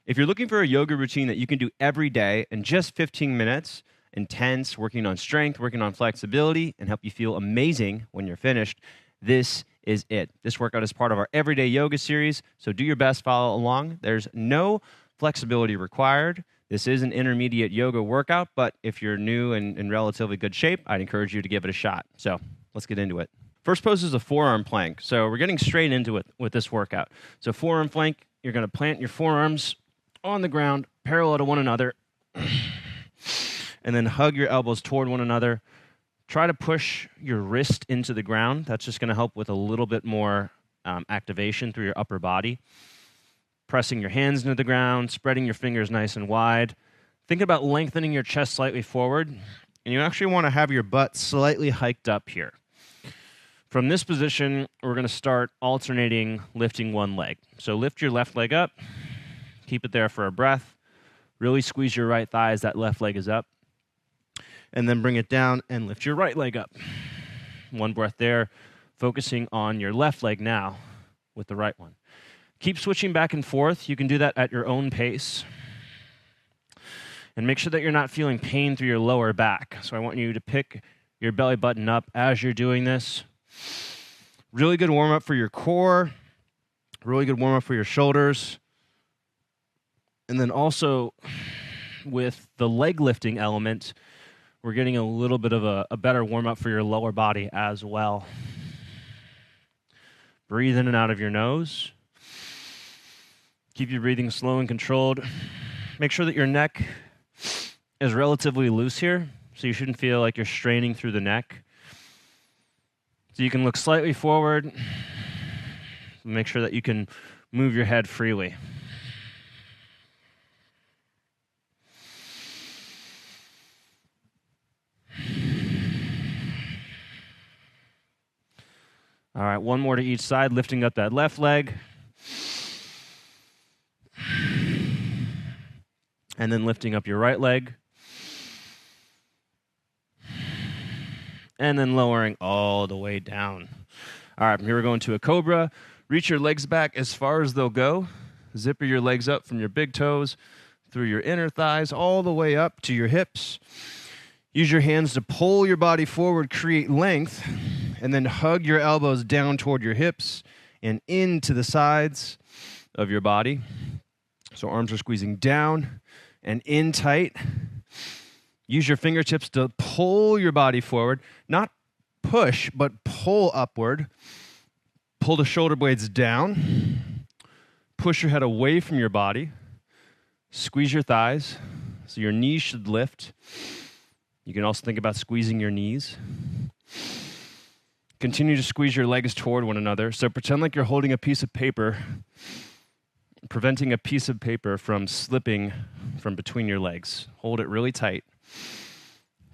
If you're looking for a yoga routine that you can do every day in just 15 minutes, intense, working on strength, working on flexibility, and help you feel amazing when you're finished, this is it. This workout is part of our everyday yoga series, so do your best, follow along. There's no flexibility required. This is an intermediate yoga workout, but if you're new and in relatively good shape, I'd encourage you to give it a shot. So let's get into it. First pose is a forearm plank. So we're getting straight into it with this workout. So forearm plank, you're going to plant your forearms on the ground, parallel to one another, and then hug your elbows toward one another. Try to push your wrist into the ground. That's just going to help with a little bit more activation through your upper body. Pressing your hands into the ground, spreading your fingers nice and wide. Think about lengthening your chest slightly forward, and you actually want to have your butt slightly hiked up here. From this position, we're going to start alternating lifting one leg. So lift your left leg up, keep it there for a breath. Really squeeze your right thigh as that left leg is up. And then bring it down and lift your right leg up. One breath there, focusing on your left leg now with the right one. Keep switching back and forth. You can do that at your own pace. And make sure that you're not feeling pain through your lower back. So I want you to pick your belly button up as you're doing this. Really good warm-up for your core. Really good warm-up for your shoulders. And then also with the leg lifting element, we're getting a little bit of a better warm-up for your lower body as well. Breathe in and out of your nose. Keep your breathing slow and controlled. Make sure that your neck is relatively loose here, so you shouldn't feel like you're straining through the neck. So you can look slightly forward. Make sure that you can move your head freely. All right, one more to each side, lifting up that left leg. And then lifting up your right leg. And then lowering all the way down. All right, from here we're going to a Cobra. Reach your legs back as far as they'll go. Zipper your legs up from your big toes through your inner thighs all the way up to your hips. Use your hands to pull your body forward, create length, and then hug your elbows down toward your hips and into the sides of your body. So arms are squeezing down and in tight. Use your fingertips to pull your body forward. Not push, but pull upward. Pull the shoulder blades down. Push your head away from your body. Squeeze your thighs so your knees should lift. You can also think about squeezing your knees. Continue to squeeze your legs toward one another. So pretend like you're holding a piece of paper, preventing a piece of paper from slipping from between your legs. Hold it really tight.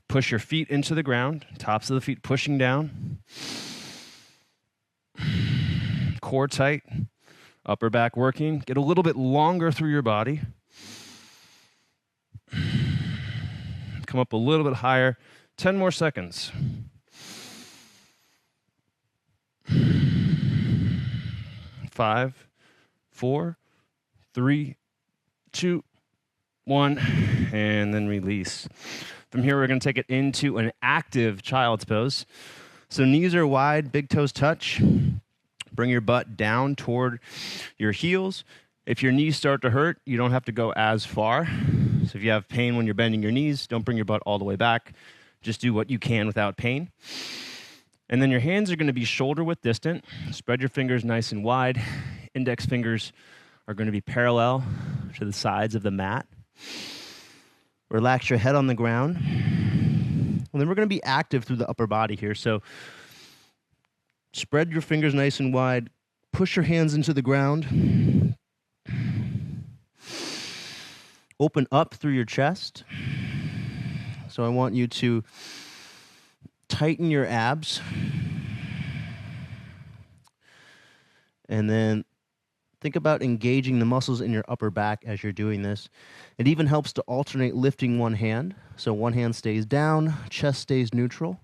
Push your feet into the ground, tops of the feet pushing down. Core tight, upper back working. Get a little bit longer through your body. Come up a little bit higher. 10 more seconds. 5, 4, 3, 2, 1, and then release. From here, we're going to take it into an active child's pose. So knees are wide, big toes touch. Bring your butt down toward your heels. If your knees start to hurt, you don't have to go as far. So if you have pain when you're bending your knees, don't bring your butt all the way back. Just do what you can without pain. And then your hands are going to be shoulder width distant. Spread your fingers nice and wide. Index fingers are going to be parallel to the sides of the mat. Relax your head on the ground. And then we're going to be active through the upper body here. So spread your fingers nice and wide. Push your hands into the ground. Open up through your chest. So I want you to tighten your abs. And then think about engaging the muscles in your upper back as you're doing this. It even helps to alternate lifting one hand. So one hand stays down, chest stays neutral.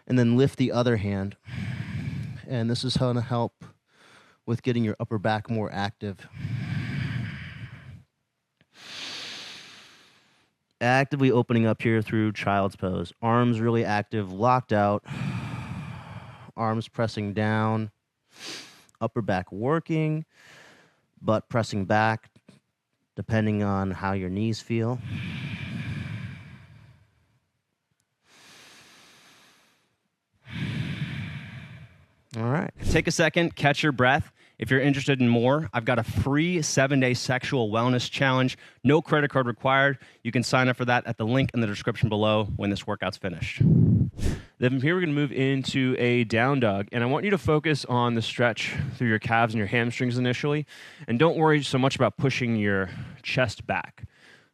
And then lift the other hand. And this is going to help with getting your upper back more active. Actively opening up here through child's pose. Arms really active, locked out. Arms pressing down. Upper back working. Butt pressing back, depending on how your knees feel. All right. Take a second, catch your breath. If you're interested in more, I've got a free 7-day sexual wellness challenge. No credit card required. You can sign up for that at the link in the description below when this workout's finished. Then from here, we're going to move into a down dog. And I want you to focus on the stretch through your calves and your hamstrings initially. And don't worry so much about pushing your chest back.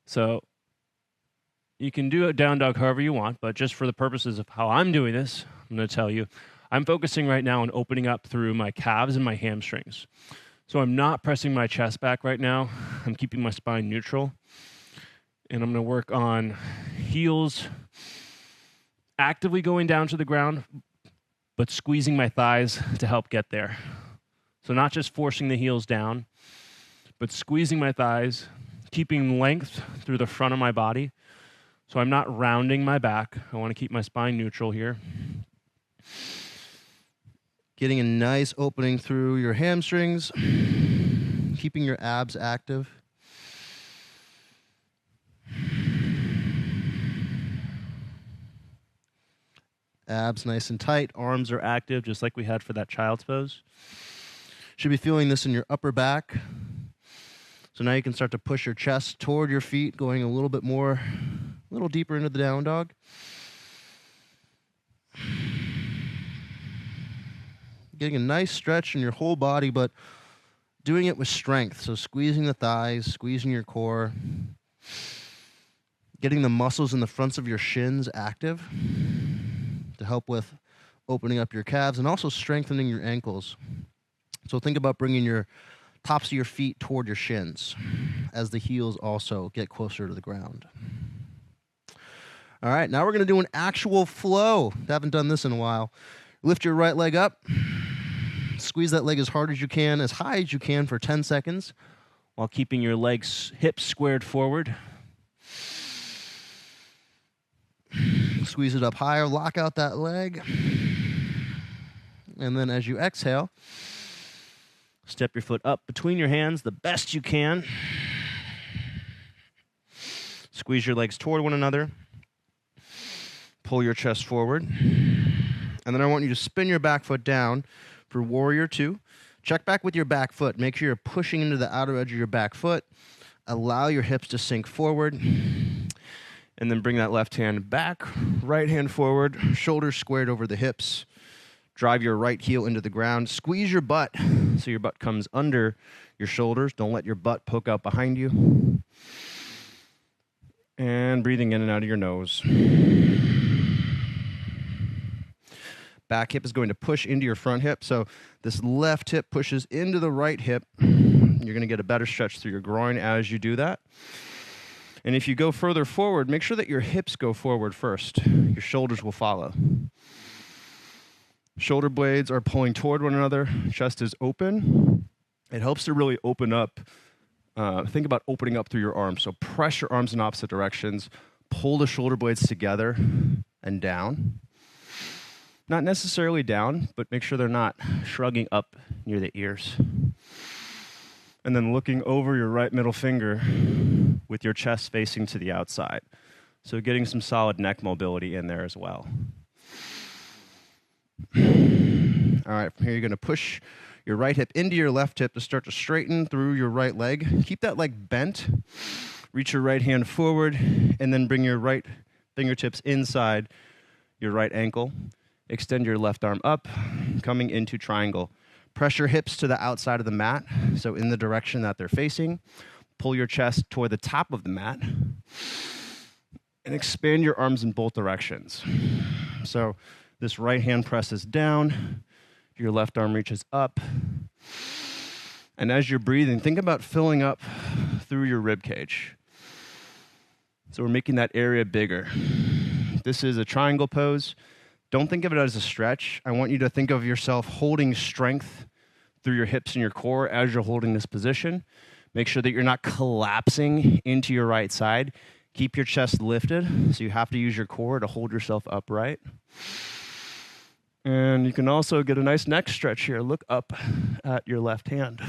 So you can do a down dog however you want, but just for the purposes of how I'm doing this, I'm going to tell you, I'm focusing right now on opening up through my calves and my hamstrings. So I'm not pressing my chest back right now. I'm keeping my spine neutral. And I'm going to work on heels actively going down to the ground, but squeezing my thighs to help get there. So not just forcing the heels down, but squeezing my thighs, keeping length through the front of my body. So I'm not rounding my back. I want to keep my spine neutral here. Getting a nice opening through your hamstrings, keeping your abs active. Abs nice and tight, arms are active, just like we had for that child's pose. Should be feeling this in your upper back. So now you can start to push your chest toward your feet, going a little bit more, a little deeper into the down dog. Getting a nice stretch in your whole body, but doing it with strength. So squeezing the thighs, squeezing your core, getting the muscles in the fronts of your shins active to help with opening up your calves and also strengthening your ankles. So think about bringing your tops of your feet toward your shins as the heels also get closer to the ground. All right, now we're going to do an actual flow. Haven't done this in a while. Lift your right leg up. Squeeze that leg as hard as you can, as high as you can for 10 seconds while keeping your legs, hips squared forward. Squeeze it up higher, lock out that leg. And then as you exhale, step your foot up between your hands the best you can. Squeeze your legs toward one another. Pull your chest forward. And then I want you to spin your back foot down for Warrior 2. Check back with your back foot. Make sure you're pushing into the outer edge of your back foot. Allow your hips to sink forward. And then bring that left hand back, right hand forward, shoulders squared over the hips. Drive your right heel into the ground. Squeeze your butt so your butt comes under your shoulders. Don't let your butt poke out behind you. And breathing in and out of your nose. Back hip is going to push into your front hip. So this left hip pushes into the right hip. You're going to get a better stretch through your groin as you do that. And if you go further forward, make sure that your hips go forward first. Your shoulders will follow. Shoulder blades are pulling toward one another. Chest is open. It helps to really open up. Think about opening up through your arms. So press your arms in opposite directions. Pull the shoulder blades together and down. Not necessarily down, but make sure they're not shrugging up near the ears. And then looking over your right middle finger with your chest facing to the outside. So getting some solid neck mobility in there as well. All right, from here you're going to push your right hip into your left hip to start to straighten through your right leg. Keep that leg bent. Reach your right hand forward, and then bring your right fingertips inside your right ankle. Extend your left arm up, coming into triangle. Press your hips to the outside of the mat, so in the direction that they're facing. Pull your chest toward the top of the mat, and expand your arms in both directions. So this right hand presses down, your left arm reaches up. And as you're breathing, think about filling up through your rib cage. So we're making that area bigger. This is a triangle pose. Don't think of it as a stretch. I want you to think of yourself holding strength through your hips and your core as you're holding this position. Make sure that you're not collapsing into your right side. Keep your chest lifted, so you have to use your core to hold yourself upright. And you can also get a nice neck stretch here. Look up at your left hand.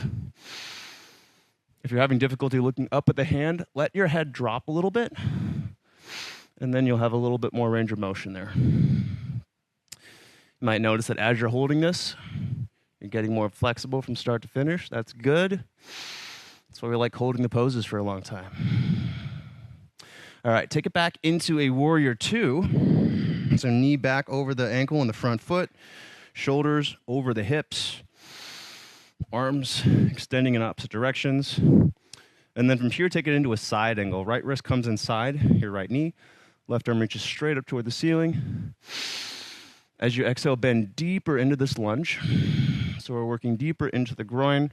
If you're having difficulty looking up at the hand, let your head drop a little bit, and then you'll have a little bit more range of motion there. You might notice that as you're holding this, you're getting more flexible from start to finish. That's good. That's why we like holding the poses for a long time. All right, take it back into a warrior two. So knee back over the ankle and the front foot, shoulders over the hips, arms extending in opposite directions. And then from here, take it into a side angle. Right wrist comes inside your right knee. Left arm reaches straight up toward the ceiling. As you exhale, bend deeper into this lunge. So we're working deeper into the groin.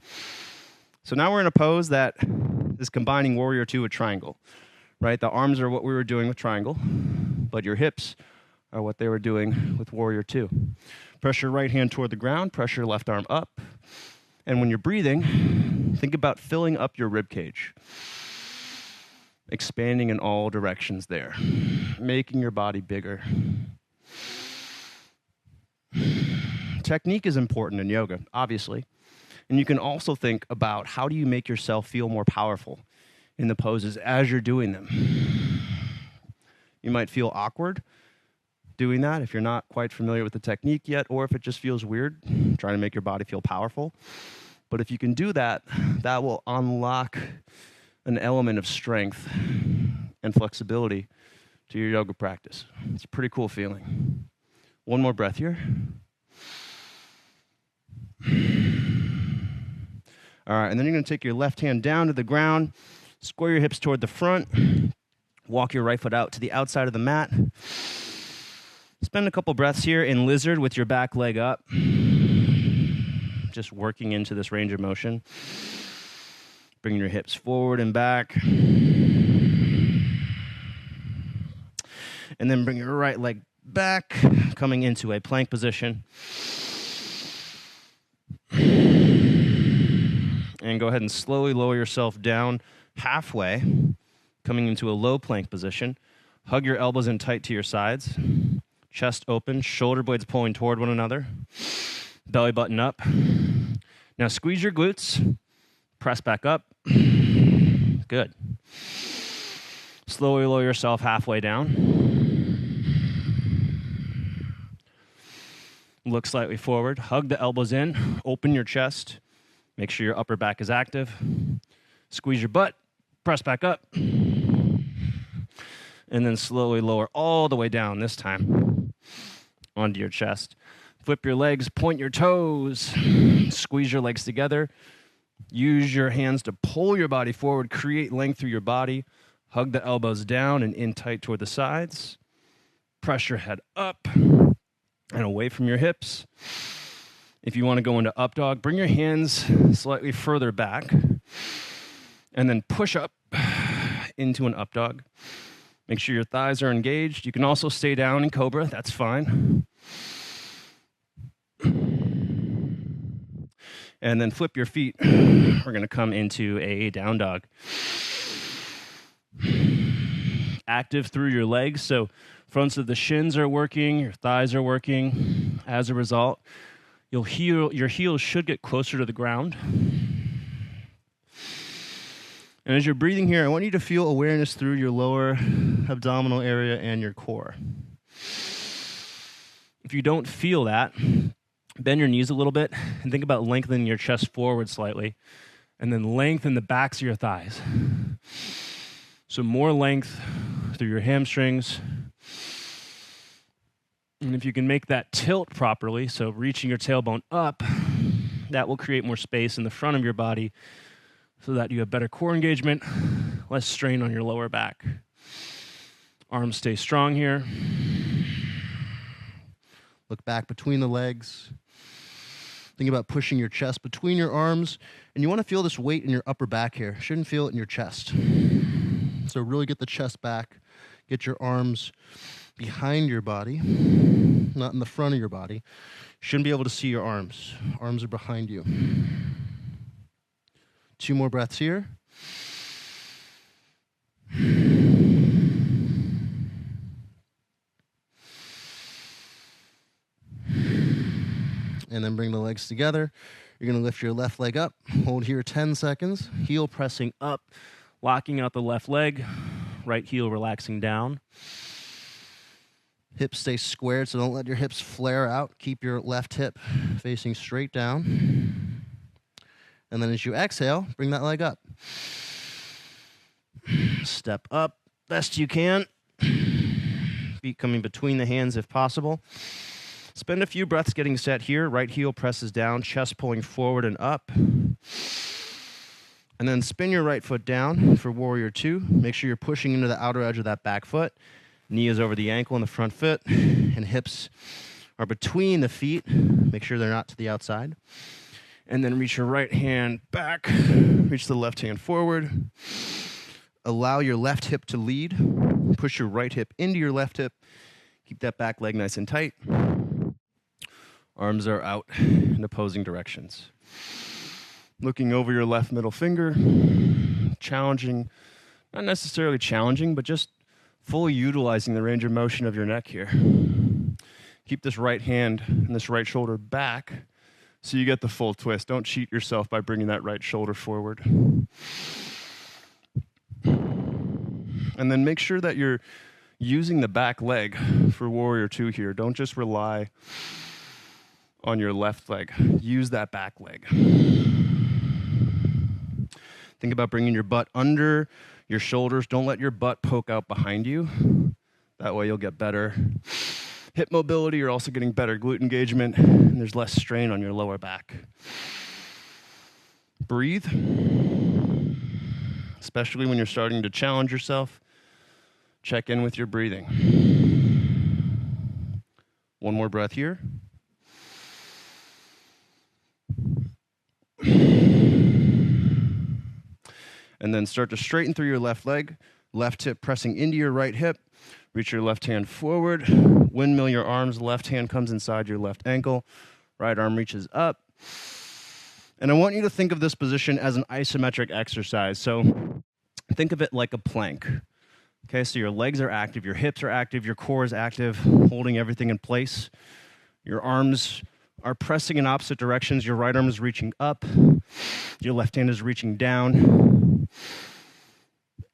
So now we're in a pose that is combining warrior two with triangle, right? The arms are what we were doing with triangle, but your hips are what they were doing with warrior two. Press your right hand toward the ground, press your left arm up. And when you're breathing, think about filling up your rib cage, expanding in all directions there, making your body bigger. Technique is important in yoga, obviously. And you can also think about how do you make yourself feel more powerful in the poses as you're doing them. You might feel awkward doing that if you're not quite familiar with the technique yet, or if it just feels weird, trying to make your body feel powerful. But if you can do that, that will unlock an element of strength and flexibility to your yoga practice. It's a pretty cool feeling. One more breath here. All right, and then you're going to take your left hand down to the ground, square your hips toward the front, walk your right foot out to the outside of the mat. Spend a couple breaths here in lizard with your back leg up, just working into this range of motion. Bring your hips forward and back. And then bring your right leg back, coming into a plank position. And go ahead and slowly lower yourself down halfway, coming into a low plank position. Hug your elbows in tight to your sides. Chest open, shoulder blades pulling toward one another. Belly button up. Now squeeze your glutes. Press back up. Good. Slowly lower yourself halfway down. Look slightly forward. Hug the elbows in. Open your chest. Make sure your upper back is active. Squeeze your butt. Press back up. And then slowly lower all the way down, this time onto your chest. Flip your legs, point your toes. Squeeze your legs together. Use your hands to pull your body forward. Create length through your body. Hug the elbows down and in tight toward the sides. Press your head up and away from your hips. If you want to go into up dog, bring your hands slightly further back and then push up into an up dog. Make sure your thighs are engaged. You can also stay down in Cobra. That's fine. And then flip your feet. We're going to come into a down dog. Active through your legs. So fronts of the shins are working. Your thighs are working. As a result, your heels should get closer to the ground. And as you're breathing here, I want you to feel awareness through your lower abdominal area and your core. If you don't feel that, bend your knees a little bit and think about lengthening your chest forward slightly, and then lengthen the backs of your thighs. So more length through your hamstrings. And if you can make that tilt properly, so reaching your tailbone up, that will create more space in the front of your body so that you have better core engagement, less strain on your lower back. Arms stay strong here. Look back between the legs. Think about pushing your chest between your arms. And you want to feel this weight in your upper back here. Shouldn't feel it in your chest. So really get the chest back. Get your arms behind your body, not in the front of your body. Shouldn't be able to see your arms. Arms are behind you. 2 more breaths here. and then bring the legs together. You're going to lift your left leg up, hold here 10 seconds, Heel pressing up, locking out the left leg, right heel relaxing down. Hips stay squared, so don't let your hips flare out. Keep your left hip facing straight down. And then as you exhale, bring that leg up. Step up best you can. Feet coming between the hands if possible. Spend a few breaths getting set here. Right heel presses down, chest pulling forward and up. And then spin your right foot down for Warrior 2. Make sure you're pushing into the outer edge of that back foot. Knee is over the ankle in the front foot, and hips are between the feet. Make sure they're not to the outside. And then reach your right hand back. Reach the left hand forward. Allow your left hip to lead. Push your right hip into your left hip. Keep that back leg nice and tight. Arms are out in opposing directions. Looking over your left middle finger. Challenging, not necessarily challenging, but just fully utilizing the range of motion of your neck here. Keep this right hand and this right shoulder back so you get the full twist. Don't cheat yourself by bringing that right shoulder forward. And then make sure that you're using the back leg for Warrior 2 here. Don't just rely on your left leg. Use that back leg. Think about bringing your butt under your shoulders. Don't let your butt poke out behind you. That way you'll get better hip mobility. You're also getting better glute engagement, and there's less strain on your lower back. Breathe, especially when you're starting to challenge yourself. Check in with your breathing. One more breath here. And then start to straighten through your left leg, left hip pressing into your right hip. Reach your left hand forward, windmill your arms, left hand comes inside your left ankle, right arm reaches up. And I want you to think of this position as an isometric exercise. So think of it like a plank. Okay, so your legs are active, your hips are active, your core is active, holding everything in place. Your arms are pressing in opposite directions. Your right arm is reaching up. Your left hand is reaching down.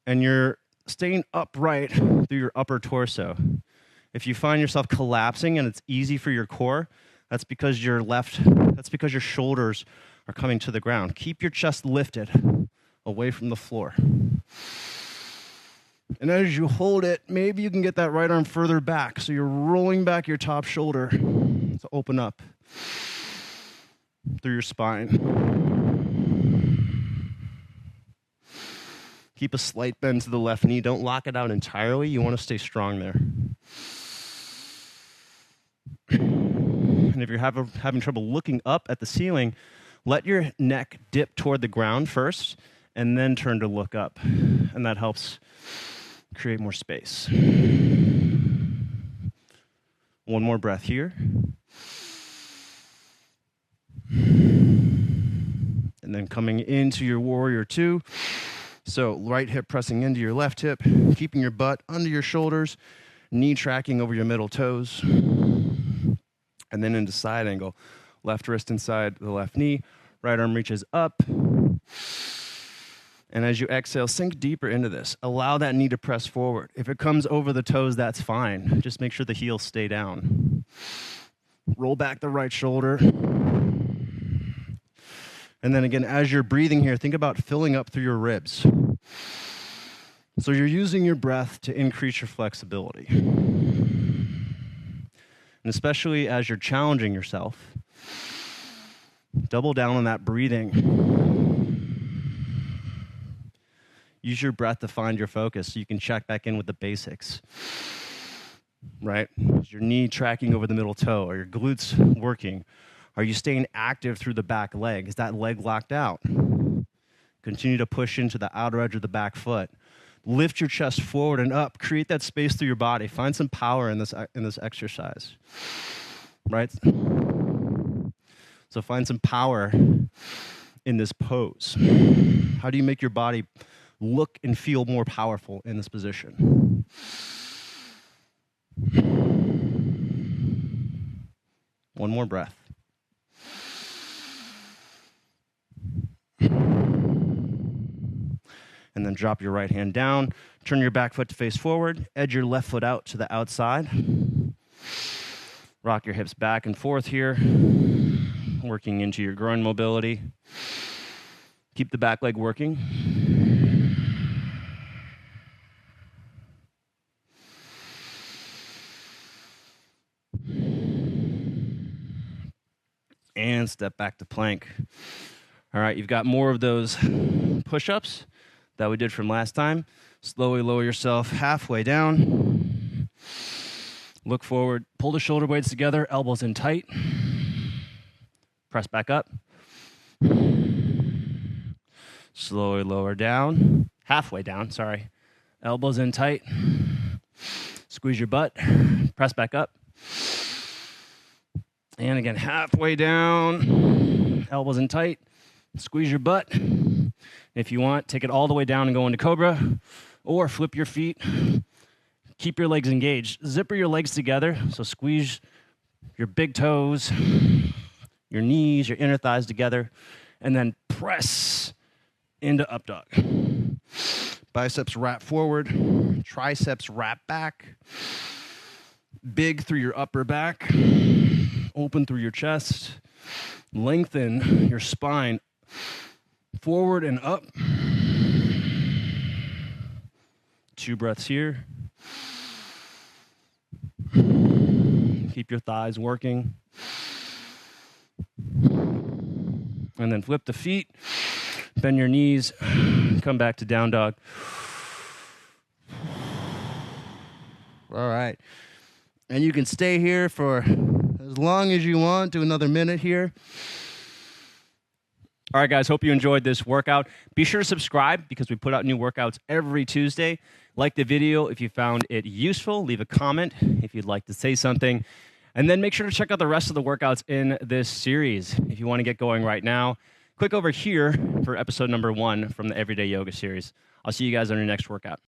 And you're staying upright through your upper torso. If you find yourself collapsing and it's easy for your core, that's because your shoulders are coming to the ground. Keep your chest lifted away from the floor. And as you hold it, maybe you can get that right arm further back. So you're rolling back your top shoulder to open up through your spine. Keep a slight bend to the left knee. Don't lock it out entirely. You want to stay strong there. And if you're having trouble looking up at the ceiling, let your neck dip toward the ground first, and then turn to look up. And that helps create more space. One more breath here. And then coming into your Warrior 2. So right hip pressing into your left hip, keeping your butt under your shoulders, knee tracking over your middle toes. And then into side angle. Left wrist inside the left knee, right arm reaches up. And as you exhale, sink deeper into this. Allow that knee to press forward. If it comes over the toes, that's fine. Just make sure the heels stay down. Roll back the right shoulder. And then again, as you're breathing here, think about filling up through your ribs. So you're using your breath to increase your flexibility. And especially as you're challenging yourself, double down on that breathing. Use your breath to find your focus so you can check back in with the basics. Right? Is your knee tracking over the middle toe? Are your glutes working? Are you staying active through the back leg? Is that leg locked out? Continue to push into the outer edge of the back foot. Lift your chest forward and up. Create that space through your body. Find some power in this exercise. Right? So find some power in this pose. How do you make your body look and feel more powerful in this position? One more breath. And then drop your right hand down. Turn your back foot to face forward. Edge your left foot out to the outside. Rock your hips back and forth here, working into your groin mobility. Keep the back leg working. And step back to plank. All right, you've got more of those push-ups that we did from last time. Slowly lower yourself halfway down. Look forward, pull the shoulder blades together, elbows in tight. Press back up. Slowly lower down, halfway down, sorry. Elbows in tight. Squeeze your butt, press back up. And again, halfway down, elbows in tight, squeeze your butt. If you want, take it all the way down and go into Cobra, or flip your feet. Keep your legs engaged. Zipper your legs together, so squeeze your big toes, your knees, your inner thighs together, and then press into up dog. Biceps wrap forward, triceps wrap back. Big through your upper back, open through your chest. Lengthen your spine forward and up. 2 breaths here. Keep your thighs working. And then flip the feet, bend your knees, come back to down dog. All right. And you can stay here for as long as you want, do another minute here. All right, guys, hope you enjoyed this workout. Be sure to subscribe because we put out new workouts every Tuesday. Like the video if you found it useful. Leave a comment if you'd like to say something. And then make sure to check out the rest of the workouts in this series. If you want to get going right now, click over here for episode number 1 from the Everyday Yoga series. I'll see you guys on your next workout.